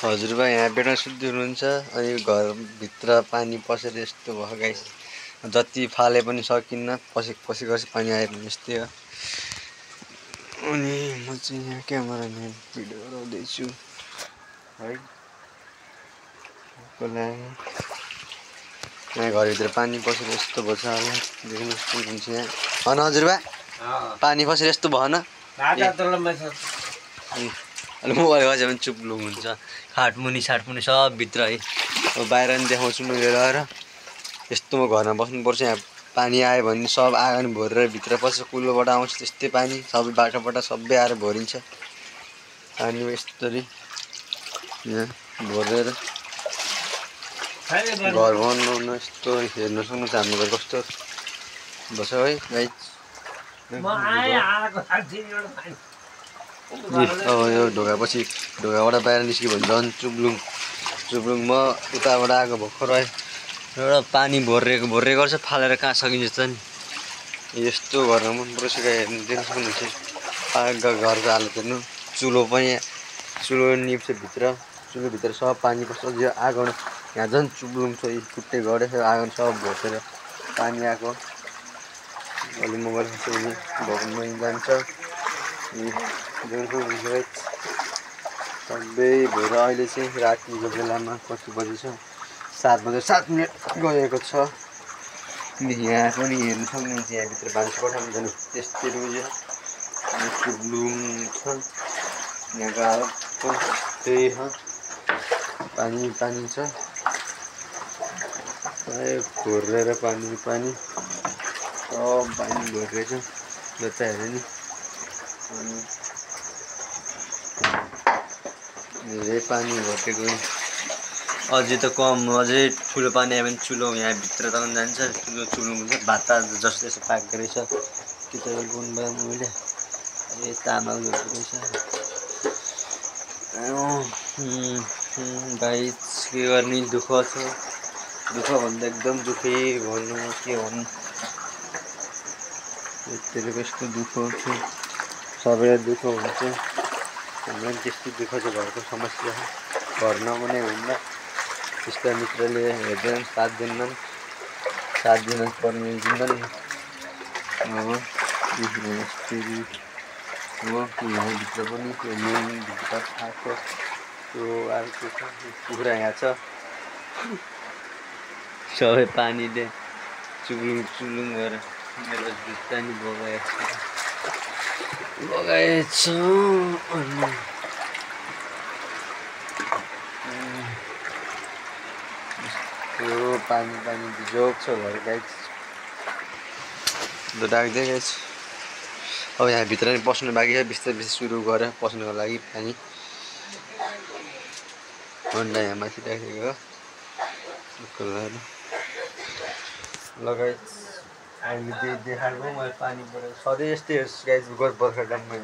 हजुरबा यहाँ बेडमा सुत्दै हुनुहुन्छ अनि घरभित्र पानी पसेर यस्तो भयो गाइस। जति फाले पनि सकिन्न, पसेको पानी आयो भने यस्तै हो। अनि म चाहिँ यहाँ क्यामेराम्यान भिडियो बनाउँदैछु है। यहाँ घरभित्र पानी पसेर यस्तो भयो छ होला, देख्नु सक्नुहुन्छ यहाँ। होइन हजुरबा पानी पसेर यस्तो भएन? अनि मोबाइल गयो भने चुप्लुङ हुन्छ। खाटमुनि साटमुनि सब भित्र है। अब बाहिर नि देखाउँछु मैले लगाएर। यस्तो म घरमा बस्नुपर्छ। यहाँ पानी आयो भने सब आँगन भरेर भित्र पस्छ। कुलोबाट आउँछ त्यस्तै पानी, सबै बाटोबाट सबै आएर भरिन्छ। पानी यस्तरी यहाँ भरेर घर बनाउनु यस्तो हेर्न सक्नुहुन्छ हाम्रो घर कस्तो बस्छ है गाइस। अब यो ढोकाबाट बाहिर निस्क्यो भने झन् चुप्लुङ म उताबाट आएको भर्खर आयो। एउटा पानी भर्रे गर्छ, फालेर कहाँ सकिन्छ त नि। यस्तो घरमा मनपर्छ हेर्नु, देख्न सक्नुहुन्छ घरको हालत हेर्नु। चुलो निप्छ भित्र, चुलोभित्र सब पानी पस्छ। यो आँगन यहाँ झन् चुप्लुङ छ, फुट्टे गढेछ आँगन सब भसेर पानी आएको। अलि मोबाइल खस्यो भने भग्न जान्छ। सबै भएर अहिले चाहिँ रातिको बेलामा कति बजी छ? 7:07 गएको छ। यहाँ पनि हेर्नु सक्नुहुन्छ, यहाँभित्र भान्साकोठामा जानु त्यस्तै रोज्यो चुप्लुङ छ। यहाँको हालत त्यही छ, पानी छ भरेर पानी सब पानी भरेछ जता हेऱ्यो नि। धेरै पानी भरेको, अझै त कम, अझै ठुलो पानी आयो भने चुलो यहाँभित्र तल जान्छ। चुलो हुन्छ भात जस्तो जस्तो पाक्दो रहेछ। कि त गुन्बा मैले तामाङ रहेछ गाइस। के गर्ने, दुःख छ। दुःख भन्दा एकदम दुःखै भन्नु, के भन्नु। यतिको यस्तो दुःख छ, सबैलाई दुःख हुन्छ। हामीलाई त्यस्तो दुःख छ, घरको समस्या घर नबनाइ हुन्न। त्यस्तो मित्रले हेर्दैन, साथ दिन पर्ने जिन्दन। यहाँभित्र पनि त्यो मेनभित्र आएको त्यो अर्को छ, कुखुरा यहाँ छ। सबै पानीले चुप्लुङ भएर मेरो जुत्ता नि बगाएछ। त्यो पानी बिजोग छ घर गाइस। राख्दै गाइस। अब यहाँभित्र नि पस्नु बाँकी छ, बिस्तारै सुरु गरेर पस्नुको लागि पानी। अन्डा यहाँ माथि राखेको लगाइ अहिले त्यही देखाएको मैले पानी परेको सधैँ यस्तै हेर्छु गाइस। बर्खा टाइममा